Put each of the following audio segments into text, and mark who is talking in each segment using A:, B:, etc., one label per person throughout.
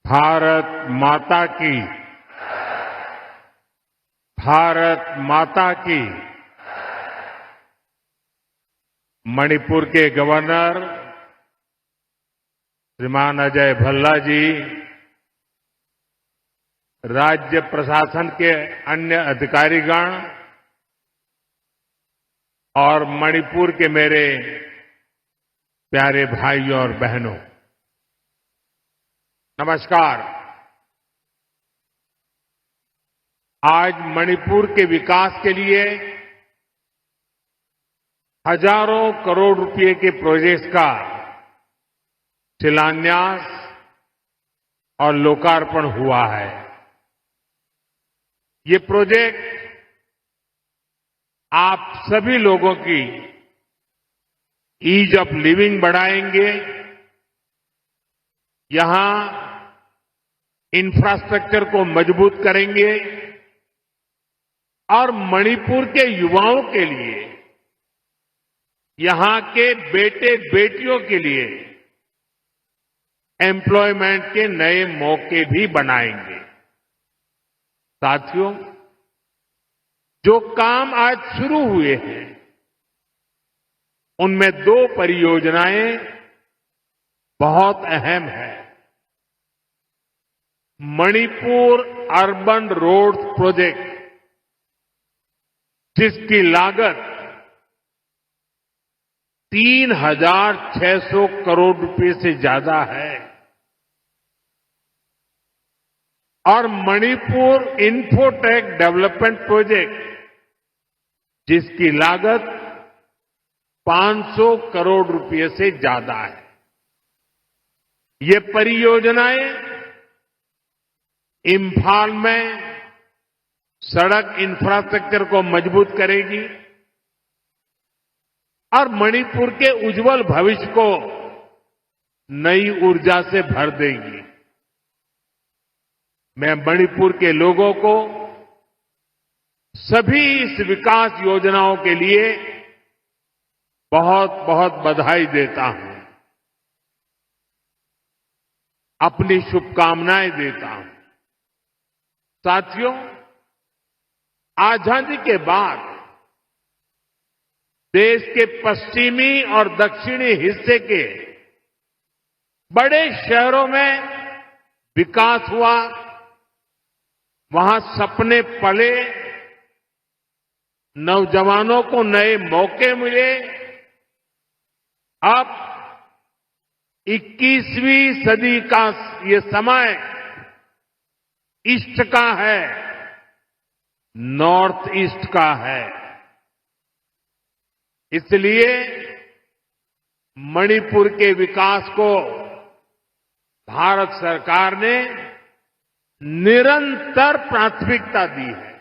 A: भारत माता की। भारत माता की। मणिपुर के गवर्नर श्रीमान अजय भल्ला जी, राज्य प्रशासन के अन्य अधिकारीगण और मणिपुर के मेरे प्यारे भाइयों और बहनों, नमस्कार। आज मणिपुर के विकास के लिए हजारों करोड़ रुपए के प्रोजेक्ट्स का शिलान्यास और लोकार्पण हुआ है। ये प्रोजेक्ट आप सभी लोगों की ईज ऑफ लिविंग बढ़ाएंगे, यहां इंफ्रास्ट्रक्चर को मजबूत करेंगे और मणिपुर के युवाओं के लिए, यहां के बेटे बेटियों के लिए एम्प्लॉयमेंट के नए मौके भी बनाएंगे। साथियों, जो काम आज शुरू हुए हैं उनमें 2 परियोजनाएं बहुत अहम है। मणिपुर अर्बन रोड प्रोजेक्ट, जिसकी लागत 3,600 करोड़ रुपए से ज्यादा है, और मणिपुर इंफोटेक डेवलपमेंट प्रोजेक्ट, जिसकी लागत 500 करोड़ रुपए से ज्यादा है। ये परियोजनाएं इम्फाल में सड़क इंफ्रास्ट्रक्चर को मजबूत करेगी और मणिपुर के उज्जवल भविष्य को नई ऊर्जा से भर देगी। मैं मणिपुर के लोगों को सभी इस विकास योजनाओं के लिए बहुत बहुत बधाई देता हूं, अपनी शुभकामनाएं देता हूं। साथियों, आजादी के बाद देश के पश्चिमी और दक्षिणी हिस्से के बड़े शहरों में विकास हुआ, वहां सपने पले, नौजवानों को नए मौके मिले। अब 21वीं सदी का ये समय ईस्ट का है, नॉर्थ ईस्ट का है। इसलिए मणिपुर के विकास को भारत सरकार ने निरंतर प्राथमिकता दी है।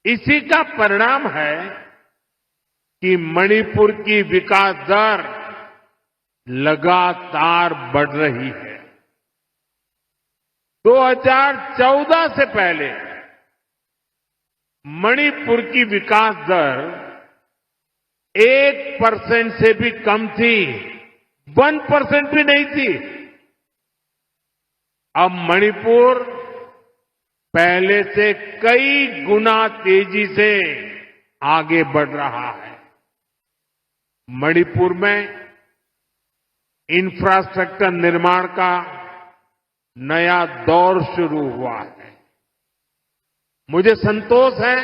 A: इसी का परिणाम है कि मणिपुर की विकास दर लगातार बढ़ रही है। 2014 से पहले मणिपुर की विकास दर 1% से भी कम थी, 1% भी नहीं थी। अब मणिपुर पहले से कई गुना तेजी से आगे बढ़ रहा है। मणिपुर में इंफ्रास्ट्रक्चर निर्माण का नया दौर शुरू हुआ है। मुझे संतोष है,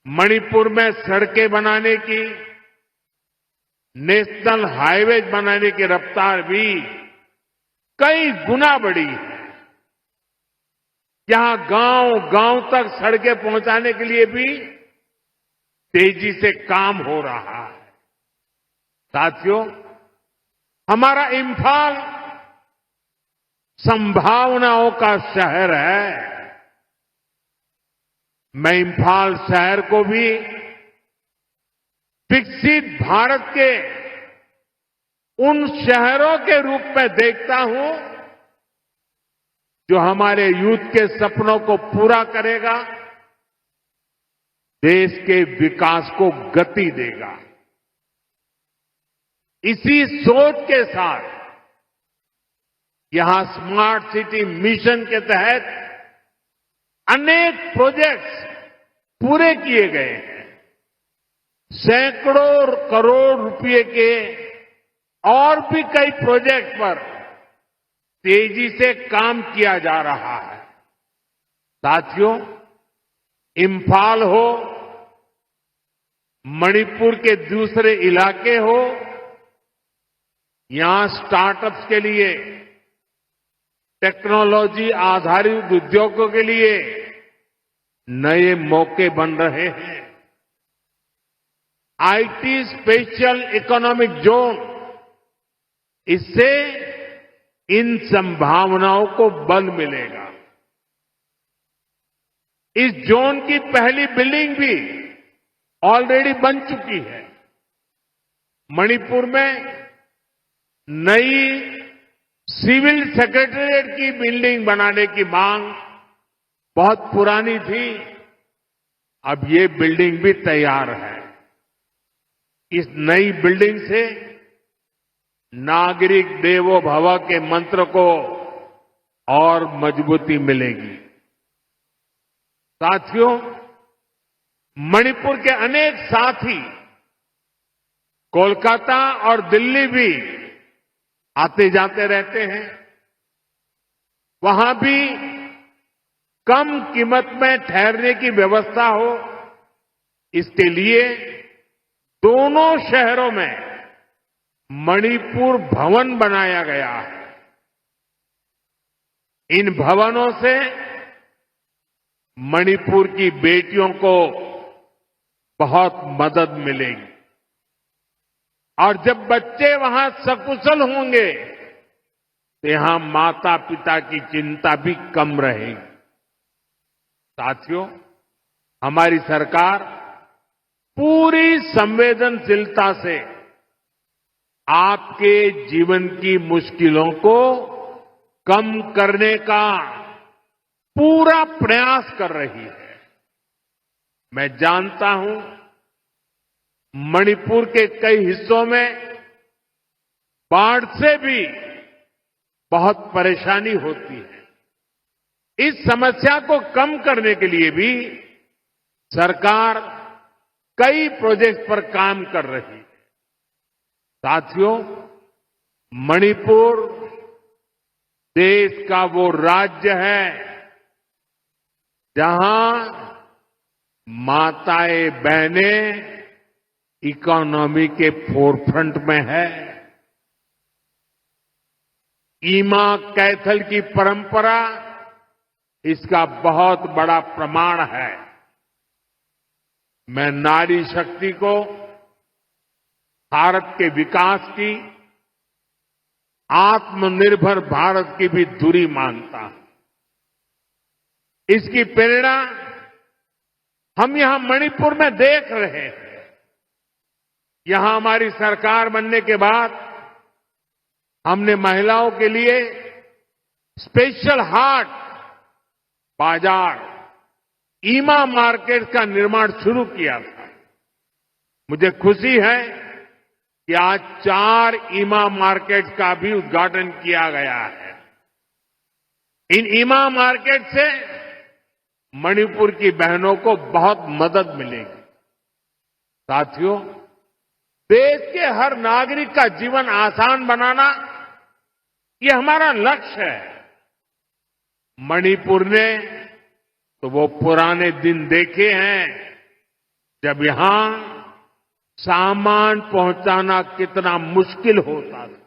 A: मणिपुर में सड़कें बनाने की, नेशनल हाईवेज बनाने की रफ्तार भी कई गुना बढ़ी है। यहां गांव-गांव तक सड़कें पहुंचाने के लिए भी तेजी से काम हो रहा है। साथियों, हमारा इम्फाल संभावनाओं का शहर है। मैं इम्फाल शहर को भी विकसित भारत के उन शहरों के रूप में देखता हूं जो हमारे यूथ के सपनों को पूरा करेगा, देश के विकास को गति देगा। इसी सोच के साथ यहां स्मार्ट सिटी मिशन के तहत अनेक प्रोजेक्ट्स पूरे किए गए हैं। सैकड़ों करोड़ रुपए के और भी कई प्रोजेक्ट पर तेजी से काम किया जा रहा है। साथियों, इम्फाल हो, मणिपुर के दूसरे इलाके हो, यहां स्टार्टअप्स के लिए, टेक्नोलॉजी आधारित उद्योगों के लिए नए मौके बन रहे हैं। आईटी स्पेशल इकोनॉमिक जोन, इससे इन संभावनाओं को बल मिलेगा। इस जोन की पहली बिल्डिंग भी ऑलरेडी बन चुकी है। मणिपुर में नई सिविल सेक्रेटेरिएट की बिल्डिंग बनाने की मांग बहुत पुरानी थी। अब ये बिल्डिंग भी तैयार है। इस नई बिल्डिंग से नागरिक देवो भव के मंत्र को और मजबूती मिलेगी। साथियों, मणिपुर के अनेक साथी कोलकाता और दिल्ली भी आते जाते रहते हैं। वहां भी कम कीमत में ठहरने की व्यवस्था हो, इसके लिए दोनों शहरों में मणिपुर भवन बनाया गया है। इन भवनों से मणिपुर की बेटियों को बहुत मदद मिलेगी और जब बच्चे वहां सकुशल होंगे तो यहां माता पिता की चिंता भी कम रहेगी। साथियों, हमारी सरकार पूरी संवेदनशीलता से आपके जीवन की मुश्किलों को कम करने का पूरा प्रयास कर रही है। मैं जानता हूं, मणिपुर के कई हिस्सों में बाढ़ से भी बहुत परेशानी होती है। इस समस्या को कम करने के लिए भी सरकार कई प्रोजेक्ट पर काम कर रही है। साथियों, मणिपुर देश का वो राज्य है जहां माताएं बहनें इकोनॉमी के फोरफ्रंट में है। ईमा कैथल की परंपरा इसका बहुत बड़ा प्रमाण है। मैं नारी शक्ति को भारत के विकास की, आत्मनिर्भर भारत की भी धुरी मानता हूं। इसकी प्रेरणा हम यहां मणिपुर में देख रहे हैं। यहां हमारी सरकार बनने के बाद हमने महिलाओं के लिए स्पेशल हाट, बाजार, ईमा मार्केट का निर्माण शुरू किया था। मुझे खुशी है कि आज 4 ईमा मार्केट का भी उद्घाटन किया गया है। इन ईमा मार्केट से मणिपुर की बहनों को बहुत मदद मिलेगी। साथियों, देश के हर नागरिक का जीवन आसान बनाना ये हमारा लक्ष्य है। मणिपुर ने तो वो पुराने दिन देखे हैं जब यहां सामान पहुंचाना कितना मुश्किल होता था।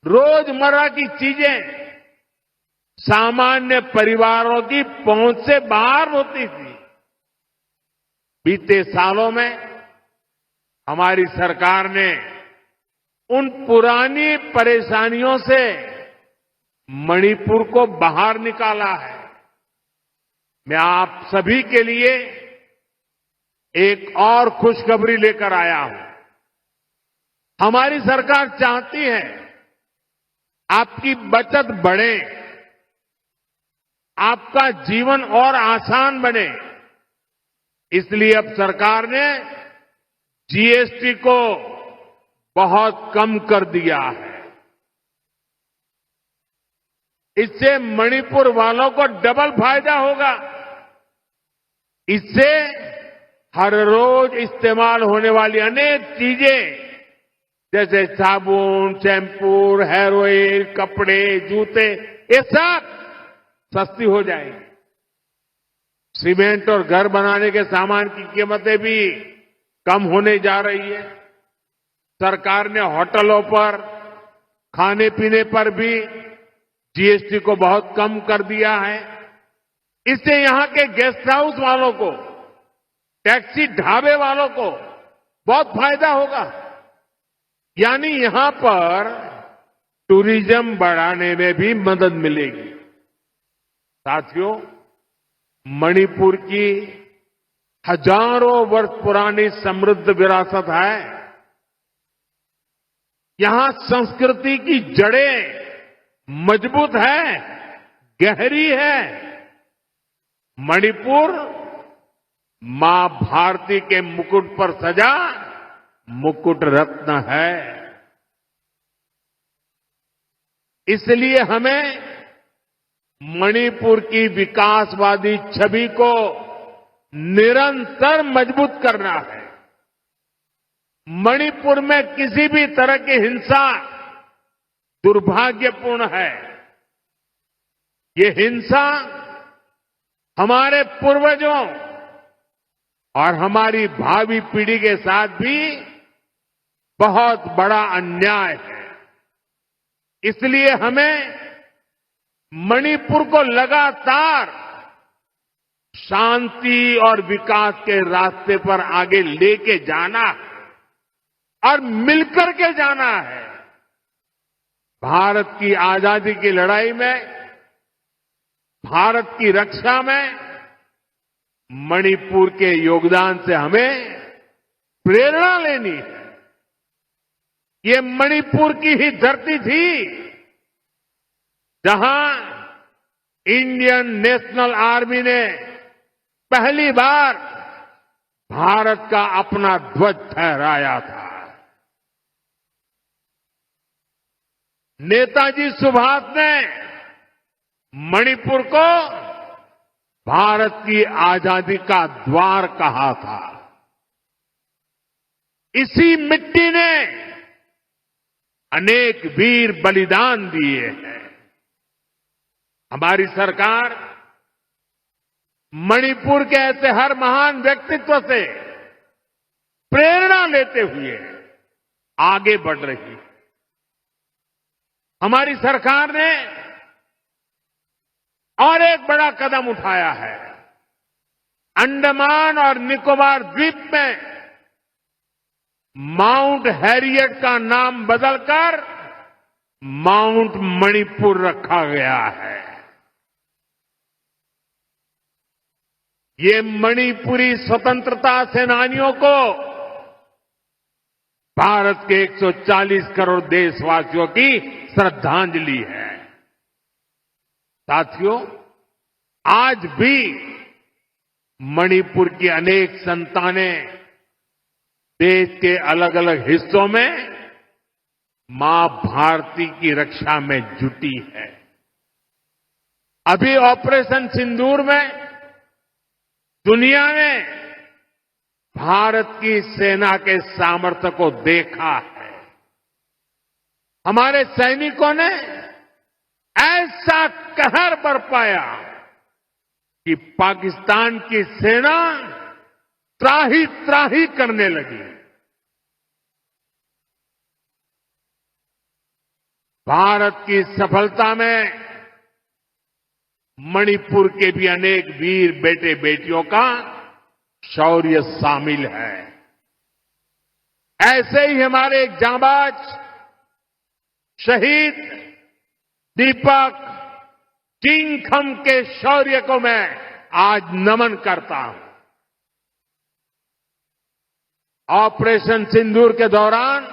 A: रोजमर्रा की चीजें सामान्य परिवारों की पहुंच से बाहर होती थी। बीते सालों में हमारी सरकार ने उन पुरानी परेशानियों से मणिपुर को बाहर निकाला है। मैं आप सभी के लिए एक और खुशखबरी लेकर आया हूं। हमारी सरकार चाहती है आपकी बचत बढ़े, आपका जीवन और आसान बने। इसलिए अब सरकार ने जीएसटी को बहुत कम कर दिया है। इससे मणिपुर वालों को डबल फायदा होगा। इससे हर रोज इस्तेमाल होने वाली अनेक चीजें जैसे साबुन, शैम्पू, हेयर ऑयल, कपड़े, जूते, ये सब सस्ती हो जाएगी। सीमेंट और घर बनाने के सामान की कीमतें भी कम होने जा रही है। सरकार ने होटलों पर, खाने पीने पर भी जीएसटी को बहुत कम कर दिया है। इससे यहां के गेस्ट हाउस वालों को, टैक्सी ढाबे वालों को बहुत फायदा होगा। यानी यहां पर टूरिज्म बढ़ाने में भी मदद मिलेगी। साथियों, मणिपुर की हजारों वर्ष पुरानी समृद्ध विरासत है। यहां संस्कृति की जड़ें मजबूत है, गहरी है। मणिपुर मां भारती के मुकुट पर सजा मुकुट रत्न है। इसलिए हमें मणिपुर की विकासवादी छवि को निरंतर मजबूत करना है। मणिपुर में किसी भी तरह की हिंसा दुर्भाग्यपूर्ण है। ये हिंसा हमारे पूर्वजों और हमारी भावी पीढ़ी के साथ भी बहुत बड़ा अन्याय है। इसलिए हमें मणिपुर को लगातार शांति और विकास के रास्ते पर आगे लेके जाना है और मिलकर के जाना है। भारत की आजादी की लड़ाई में, भारत की रक्षा में मणिपुर के योगदान से हमें प्रेरणा लेनी है। ये मणिपुर की ही धरती थी जहां इंडियन नेशनल आर्मी ने पहली बार भारत का अपना ध्वज फहराया था। नेताजी सुभाष ने मणिपुर को भारत की आजादी का द्वार कहा था। इसी मिट्टी ने अनेक वीर बलिदान दिए हैं। हमारी सरकार मणिपुर के ऐसे हर महान व्यक्तित्व से प्रेरणा लेते हुए आगे बढ़ रही है। हमारी सरकार ने और एक बड़ा कदम उठाया है। अंडमान और निकोबार द्वीप में माउंट हैरियट का नाम बदलकर माउंट मणिपुर रखा गया है। ये मणिपुरी स्वतंत्रता सेनानियों को भारत के 140 करोड़ देशवासियों की श्रद्धांजलि है। साथियों, आज भी मणिपुर की अनेक संतानें देश के अलग अलग हिस्सों में मां भारती की रक्षा में जुटी है। अभी ऑपरेशन सिंदूर में दुनिया ने भारत की सेना के सामर्थ्य को देखा है। हमारे सैनिकों ने ऐसा कहर बरपाया कि पाकिस्तान की सेना त्राही त्राही करने लगी। भारत की सफलता में मणिपुर के भी अनेक वीर बेटे बेटियों का शौर्य शामिल है। ऐसे ही हमारे एक जांबाज शहीद दीपक किंगखम के शौर्य को मैं आज नमन करता हूं। ऑपरेशन सिंदूर के दौरान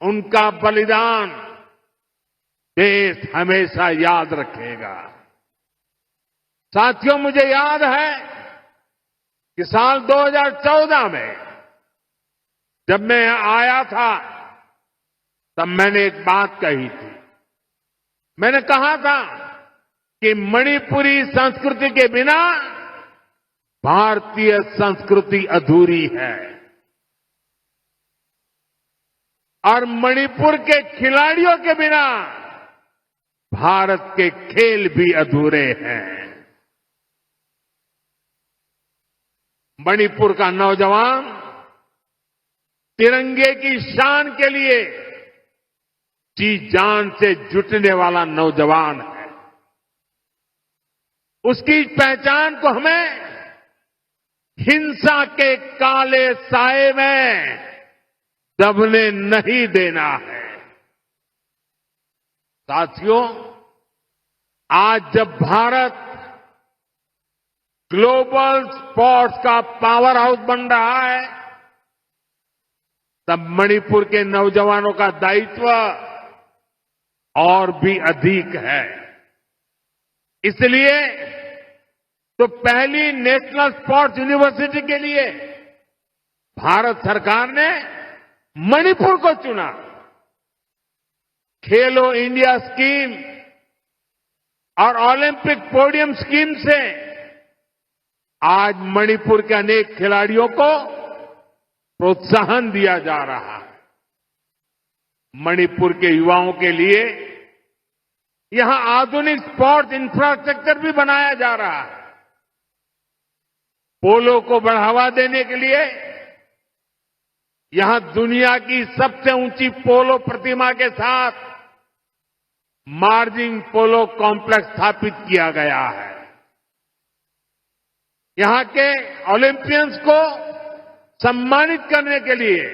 A: उनका बलिदान देश हमेशा याद रखेगा। साथियों, मुझे याद है कि साल 2014 में जब मैं यहां आया था तब मैंने एक बात कही थी। मैंने कहा था कि मणिपुरी संस्कृति के बिना भारतीय संस्कृति अधूरी है और मणिपुर के खिलाड़ियों के बिना भारत के खेल भी अधूरे हैं। मणिपुर का नौजवान तिरंगे की शान के लिए जी जान से जुटने वाला नौजवान है। उसकी पहचान को हमें हिंसा के काले साए में दबने नहीं देना है। साथियों, आज जब भारत ग्लोबल स्पोर्ट्स का पावर हाउस बन रहा है, तब मणिपुर के नौजवानों का दायित्व और भी अधिक है। इसलिए तो पहली नेशनल स्पोर्ट्स यूनिवर्सिटी के लिए भारत सरकार ने मणिपुर को चुना। खेलो इंडिया स्कीम और ओलंपिक पोडियम स्कीम से आज मणिपुर के अनेक खिलाड़ियों को प्रोत्साहन दिया जा रहा है। मणिपुर के युवाओं के लिए यहां आधुनिक स्पोर्ट्स इंफ्रास्ट्रक्चर भी बनाया जा रहा है। पोलो को बढ़ावा देने के लिए यहां दुनिया की सबसे ऊंची पोलो प्रतिमा के साथ मार्जिन पोलो कॉम्प्लेक्स स्थापित किया गया है। यहां के ओलंपियंस को सम्मानित करने के लिए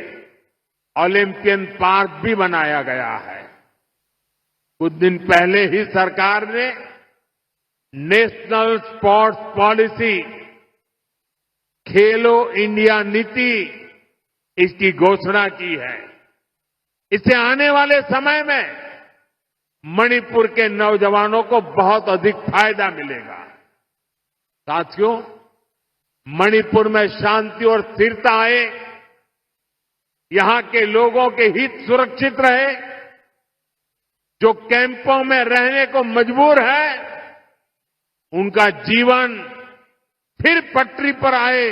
A: ओलंपियन पार्क भी बनाया गया है। कुछ दिन पहले ही सरकार ने नेशनल स्पोर्ट्स पॉलिसी खेलो इंडिया नीति इसकी घोषणा की है। इससे आने वाले समय में मणिपुर के नौजवानों को बहुत अधिक फायदा मिलेगा। साथियों, मणिपुर में शांति और स्थिरता आए, यहां के लोगों के हित सुरक्षित रहे, जो कैंपों में रहने को मजबूर है उनका जीवन फिर पटरी पर आए,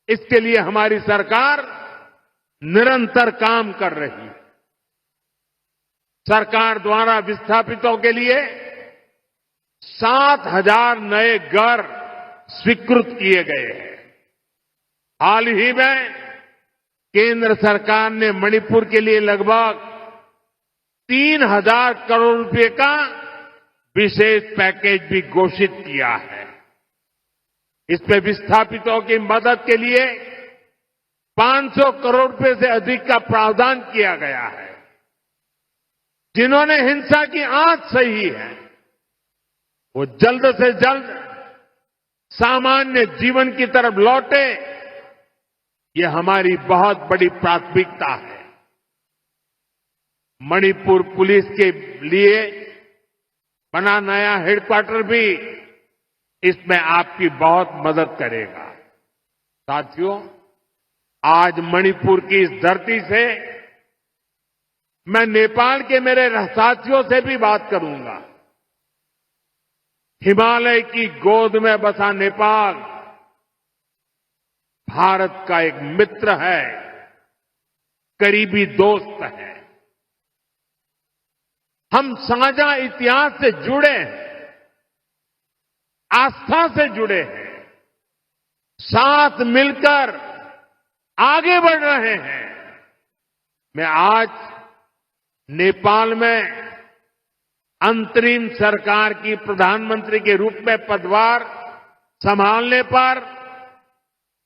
A: इसके लिए हमारी सरकार निरंतर काम कर रही है। सरकार द्वारा विस्थापितों के लिए 7,000 नए घर स्वीकृत किए गए हैं। हाल ही में केंद्र सरकार ने मणिपुर के लिए लगभग 3,000 करोड़ रुपए का विशेष पैकेज भी घोषित किया है। इसमें विस्थापितों की मदद के लिए 500 करोड़ रुपए से अधिक का प्रावधान किया गया है। जिन्होंने हिंसा की आंच सही है वो जल्द से जल्द सामान्य जीवन की तरफ लौटे, ये हमारी बहुत बड़ी प्राथमिकता है। मणिपुर पुलिस के लिए बना नया हेडक्वार्टर भी इसमें आपकी बहुत मदद करेगा। साथियों, आज मणिपुर की इस धरती से मैं नेपाल के मेरे साथियों से भी बात करूंगा। हिमालय की गोद में बसा नेपाल भारत का एक मित्र है, करीबी दोस्त है। हम साझा इतिहास से जुड़े हैं, आस्था से जुड़े हैं, साथ मिलकर आगे बढ़ रहे हैं। मैं आज नेपाल में अंतरिम सरकार की प्रधानमंत्री के रूप में पदभार संभालने पर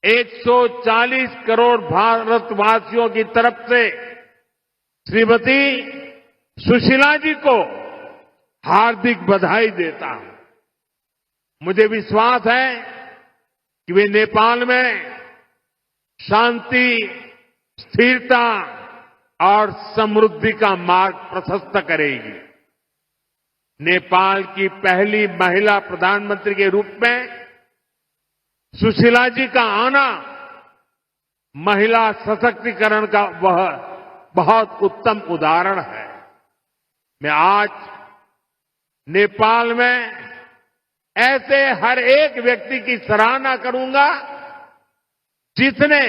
A: 140 करोड़ भारतवासियों की तरफ से श्रीमती सुशीला जी को हार्दिक बधाई देता हूं। मुझे विश्वास है कि वे नेपाल में शांति, स्थिरता और समृद्धि का मार्ग प्रशस्त करेगी। नेपाल की पहली महिला प्रधानमंत्री के रूप में सुशीला जी का आना महिला सशक्तिकरण का वह बहुत उत्तम उदाहरण है। मैं आज नेपाल में ऐसे हर एक व्यक्ति की सराहना करूंगा जिसने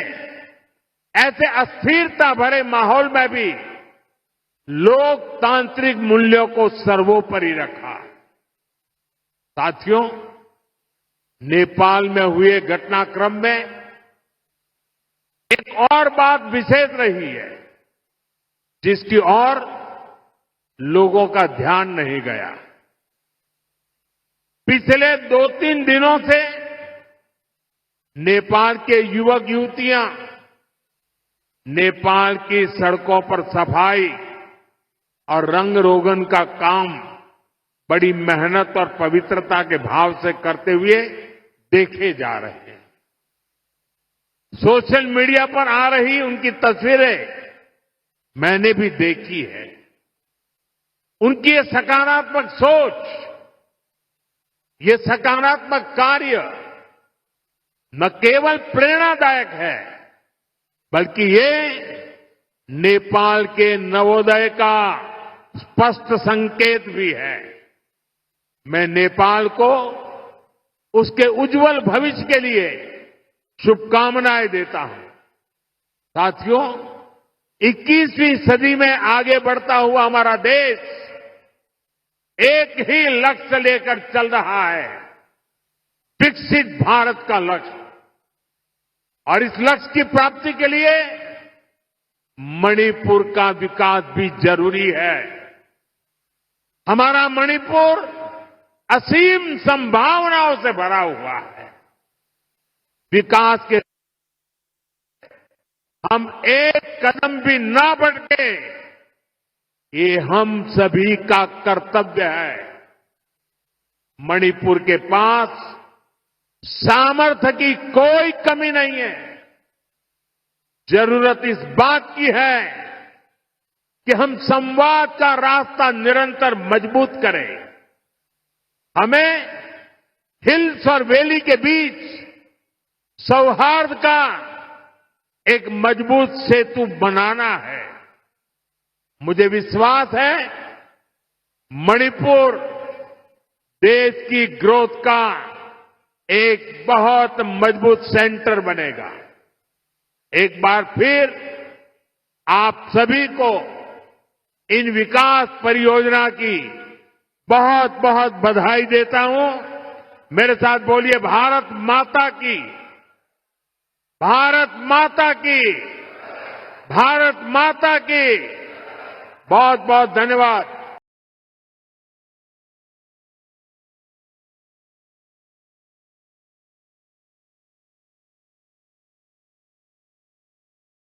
A: ऐसे अस्थिरता भरे माहौल में भी लोकतांत्रिक मूल्यों को सर्वोपरि रखा। साथियों, नेपाल में हुए घटनाक्रम में एक और बात विशेष रही है जिसकी ओर लोगों का ध्यान नहीं गया। पिछले 2-3 दिनों से नेपाल के युवक युवतियां नेपाल की सड़कों पर सफाई और रंग रोगन का काम बड़ी मेहनत और पवित्रता के भाव से करते हुए देखे जा रहे हैं। सोशल मीडिया पर आ रही उनकी तस्वीरें मैंने भी देखी है। उनकी ये सकारात्मक सोच, ये सकारात्मक कार्य न केवल प्रेरणादायक है बल्कि ये नेपाल के नवोदय का स्पष्ट संकेत भी है। मैं नेपाल को उसके उज्जवल भविष्य के लिए शुभकामनाएं देता हूं। साथियों, 21वीं सदी में आगे बढ़ता हुआ हमारा देश एक ही लक्ष्य लेकर चल रहा है, विकसित भारत का लक्ष्य। और इस लक्ष्य की प्राप्ति के लिए मणिपुर का विकास भी जरूरी है। हमारा मणिपुर असीम संभावनाओं से भरा हुआ है। विकास के हम एक कदम भी ना बढ़े, ये हम सभी का कर्तव्य है। मणिपुर के पास सामर्थ्य की कोई कमी नहीं है। जरूरत इस बात की है कि हम संवाद का रास्ता निरंतर मजबूत करें। हमें हिल्स और वैली के बीच सौहार्द का एक मजबूत सेतु बनाना है। मुझे विश्वास है मणिपुर देश की ग्रोथ का एक बहुत मजबूत सेंटर बनेगा। एक बार फिर आप सभी को इन विकास परियोजना की बहुत बहुत बधाई देता हूं। मेरे साथ बोलिए, भारत माता की, भारत माता की, भारत माता की। बहुत बहुत धन्यवाद।